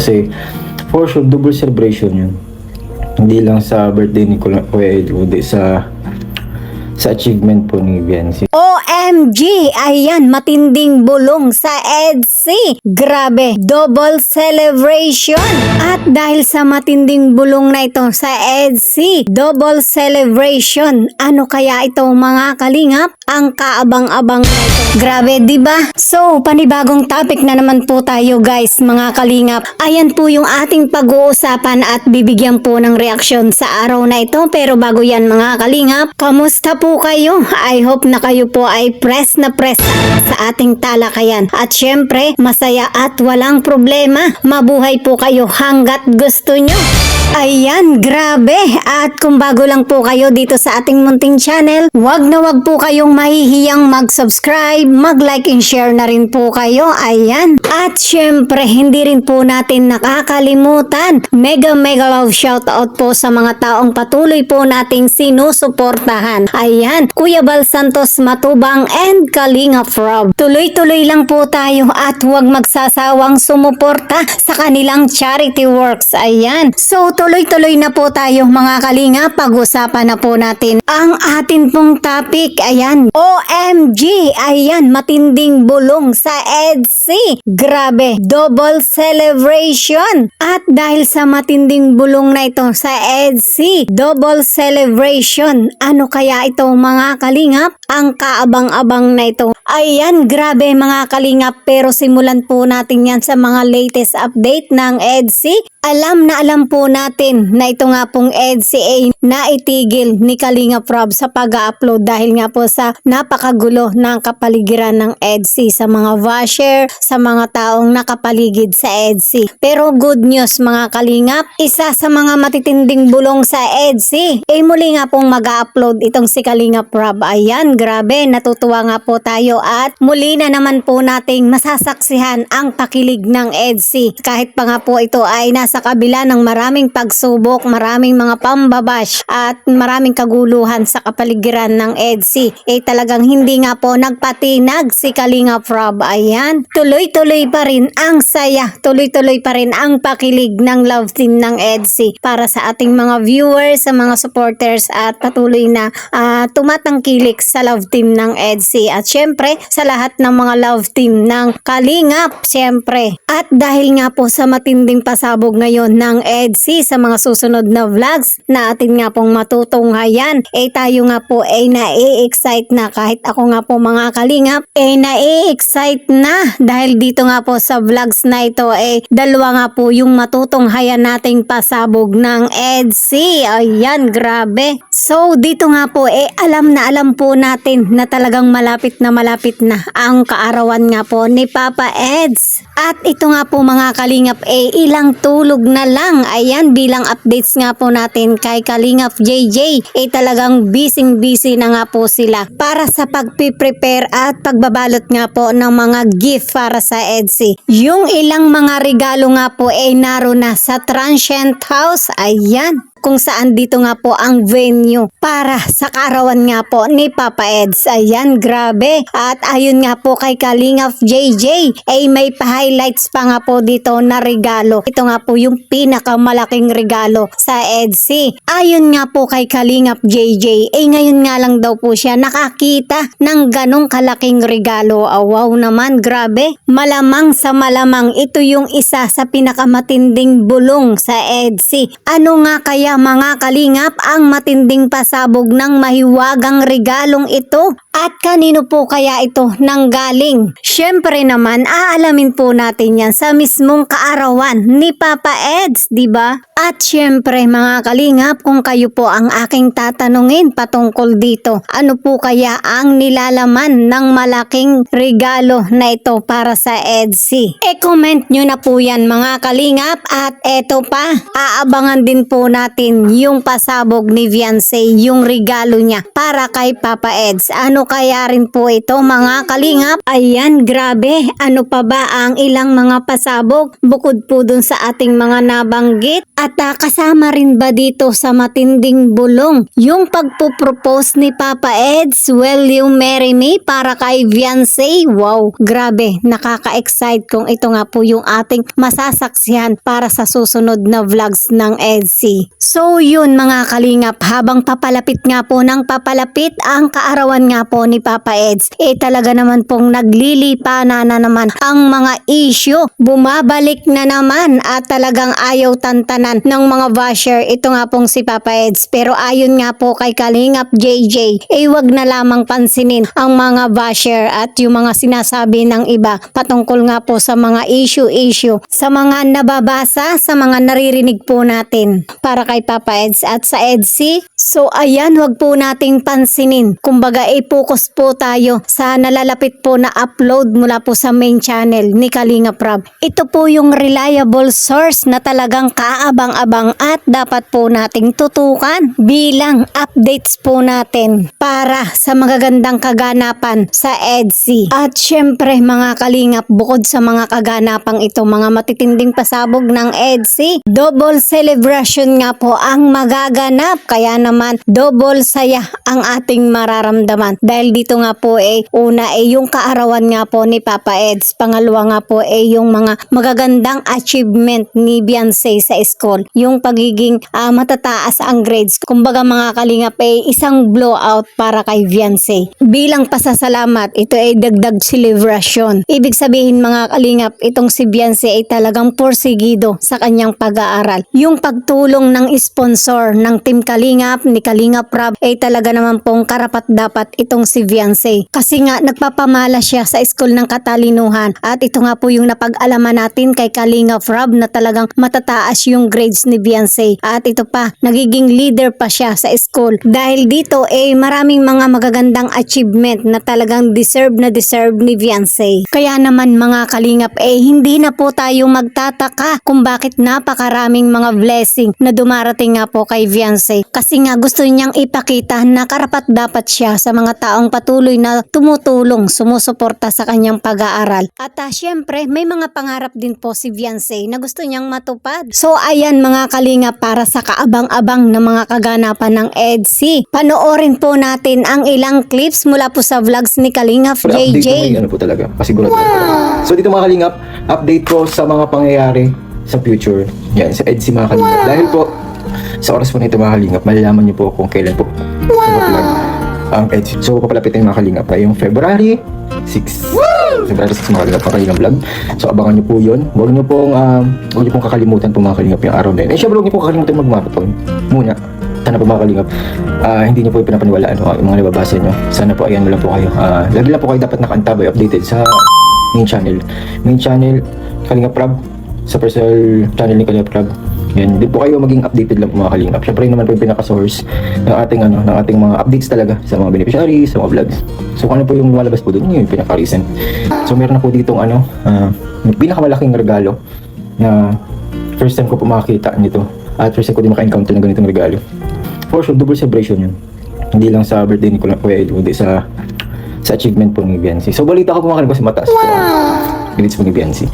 Kasi for sure double celebration yun. Hindi lang sa birthday ni Kuya Ed, kundi sa achievement po ni Viancy. OMG! Ayan, matinding bulong sa EDC. Grabe, double celebration. At dahil sa matinding bulong na ito sa EDC, double celebration, ano kaya ito mga kalingap? Ang kaabang-abang na ito. Grabe, di ba? So, panibagong topic na naman po tayo guys, mga kalingap. Ayan po yung ating pag-uusapan at bibigyan po ng reaksyon sa araw na ito. Pero bago yan mga kalingap, kamusta po kayo? I hope na kayo po ay press na press sa ating talakayan. At syempre, masaya at walang problema. Mabuhay po kayo hanggat gusto nyo. Ayan, grabe. At kung bago lang po kayo dito sa ating munting channel, wag na wag po kayong mahihiyang mag-subscribe, mag-like and share na rin po kayo. Ayan. At syempre, hindi rin po natin nakakalimutan. Mega love shoutout po sa mga taong patuloy po nating sinusuportahan. Ayan, Kuya Bal Santos Matubang and Kalinga Rob. Tuloy-tuloy lang po tayo at huwag magsasawang sumuporta sa kanilang charity works. Ayan. So, tuloy-tuloy na po tayo mga kalinga. Pag-usapan na po natin ang atin pong topic. Ayan. OMG! Ayan, matinding bulong sa EDC. Grabe, double celebration. At dahil sa matinding bulong na ito sa EDC, double celebration, ano kaya ito mga kalingap? Ang kaabang-abang na ito. Ayan, grabe mga kalingap, pero simulan po natin yan sa mga latest update ng EDC. Alam na alam po natin na ito nga pong EDCA na itigil ni Kalinga Rob sa pag-upload dahil nga po sa napakagulo ng kapaligiran ng EDC sa mga basher, sa mga taong nakapaligid sa EDC. Pero good news mga kalingap, isa sa mga matitinding bulong sa EDC, muli nga pong mag-upload itong si Kalinga Rob. Ayan, grabe, natutuwa nga po tayo at muli na naman po nating masasaksihan ang pakilig ng EDC. Kahit pa nga po ito ay nasa kabila ng maraming pagsubok, maraming mga pambabash at maraming kaguluhan sa kapaligiran ng EDC, talagang hindi nga po nagpatinag si Kalinga Rob. Ayan, tuloy-tuloy pa rin ang saya, tuloy-tuloy pa rin ang pakilig ng love team ng EDC para sa ating mga viewers, sa mga supporters at patuloy na tumatangkilik sa love team ng EDC at syempre sa lahat ng mga love team ng Kalingap syempre. At dahil nga po sa matinding pasabog ngayon ng EDC sa mga susunod na vlogs na atin nga pong matutunghayan, tayo nga po na-excite na, kahit ako nga po mga kalingap na-excite na dahil dito nga po sa vlogs na ito dalawa nga po yung matutunghayan nating pasabog ng EDC. Ayan, grabe. So dito nga po alam na alam po natin na talagang malapit na ang kaarawan nga po ni Papa Eds. At ito nga po mga kalingap ilang tulog na lang. Ayan, bilang updates nga po natin kay Kalingap JJ talagang busy na nga po sila para sa pagpiprepare at pagbabalot nga po ng mga gift para sa EDC. Yung ilang mga regalo nga po naroon na sa transient house. Ayan, kung saan dito nga po ang venue para sa kaarawan nga po ni Papa Eds. Ayan, grabe. At ayun nga po kay Kalingap JJ may pa-highlights pa nga po dito na regalo. Ito nga po yung pinakamalaking regalo sa EDC. Ayun nga po kay Kalingap JJ ngayon nga lang daw po siya nakakita ng ganong kalaking regalo. Wow naman, grabe. Malamang sa malamang ito yung isa sa pinakamatinding bulong sa EDC. Ano nga kaya mga kalingap ang matinding pasabog ng mahiwagang regalong ito? At kanino po kaya ito nanggaling? Syempre naman, aalamin po natin yan sa mismong kaarawan ni Papa Eds, di ba? At syempre mga kalingap, kung kayo po ang aking tatanungin patungkol dito, ano po kaya ang nilalaman ng malaking regalo na ito para sa EDC? Comment nyo na po yan mga kalingap. At eto pa, aabangan din po natin yung pasabog ni Viancy, yung regalo niya para kay Papa Eds. Ano Ano kaya rin po ito mga kalingap? Ayan, grabe. Ano pa ba ang ilang mga pasabog bukod po dun sa ating mga nabanggit? At kasama rin ba dito sa matinding bulong yung pagpupropose ni Papa Eds, Will You Marry Me para kay Beyonce? Wow, grabe. Nakaka-excite kung ito nga po yung ating masasaksihan para sa susunod na vlogs ng EDC. So yun mga kalingap, habang papalapit nga po ng papalapit ang kaarawan nga po ni Papa Eds, talaga naman pong naglilipana na naman ang mga issue. Bumabalik na naman at talagang ayaw tantanan ng mga basher ito nga pong si Papa Eds. Pero ayon nga po kay Kalingap JJ, wag na lamang pansinin ang mga basher at yung mga sinasabi ng iba patungkol nga po sa mga issue sa mga nababasa, sa mga naririnig po natin para kay Papa Eds at sa EDC. So ayan, wag po nating pansinin. Kumbaga focus po tayo sa nalalapit po na upload mula po sa main channel ni Kalingap Rab. Ito po yung reliable source na talagang kaabang-abang at dapat po nating tutukan bilang updates po natin para sa magagandang kaganapan sa EDC. At syempre mga kalingap, bukod sa mga kaganapang ito, mga matitinding pasabog ng EDC, double celebration nga po ang magaganap. Kaya naman double saya ang ating mararamdaman. Dahil dito nga po una yung kaarawan nga po ni Papa Eds. Pangalawa nga po yung mga magagandang achievement ni Beyonce sa school. Yung pagiging matataas ang grades. Kumbaga mga kalingap isang blowout para kay Beyonce. Bilang pasasalamat, ito dagdag celebration. Ibig sabihin mga kalingap, itong si Beyonce talagang porsigido sa kanyang pag-aaral. Yung pagtulong ng sponsor ng Team Kalingap, ni Kalingap Rab, talaga naman pong karapat dapat itong si Beyonce. Kasi nga nagpapamala siya sa school ng katalinuhan at ito nga po yung napag-alaman natin kay Kalingap Rab na talagang matataas yung grades ni Beyonce. At ito pa, nagiging leader pa siya sa school. Dahil dito maraming mga magagandang achievement na talagang deserve ni Beyonce. Kaya naman mga kalingap hindi na po tayo magtataka kung bakit napakaraming mga blessing na dumarating nga po kay Beyonce. Kasi nga gusto niyang ipakita na karapat dapat siya sa mga taong patuloy na tumutulong, sumusuporta sa kanyang pag-aaral. At syempre may mga pangarap din po si Beyonce na gusto niyang matupad. So ayan mga kalingap, para sa kaabang-abang na mga kaganapan ng EDC, panoorin po natin ang ilang clips mula po sa vlogs ni Kalingap Update JJ. po talaga, pasigurado. So dito mga kalingap, update po sa mga pangyayari sa future. Yan, sa EDC mga kalingap. Dahil po, sa oras po nito mga kalingap, malalaman niyo po kung kailan po mag-vlog ang EDC. So papalapitin mga kalingap pa yung February 6. February 6 mga kalingap, Kalingap vlog. So abangan niyo po yun. Huwag niyo pong kakalimutan po mga kalingap yung araw na yun. Syempre huwag niyo po kakalimutan mag-marathon muna. Sana po mga kalingap, hindi niyo po pinapaniwalaan yung mga nababasa niyo. Sana po ayan mo lang po kayo. Lagi lang po kayo dapat nakaantabay, updated sa main channel. Main channel, Kalingap Rab. Sa personal channel ni Kalingap Rab. Yan, din po kayo maging updated lang po mga kalingap. Syempre yun naman po yung pinaka-source ng ating mga updates talaga sa mga beneficiaries, sa mga vlogs. So kung ano po yung lumalabas po doon, yun yung pinaka-recent. So meron na po ditong pinakamalaking regalo na first time ko po makakita nito. At first time ko din maka-encounter ng ganitong regalo. For sure, double celebration yun. Hindi lang sa birthday ni Kuya Edu, kundi sa achievement po ni Beyonce. So balita ko po mga kalingap kasi mataas po. Grades po ni Beyonce.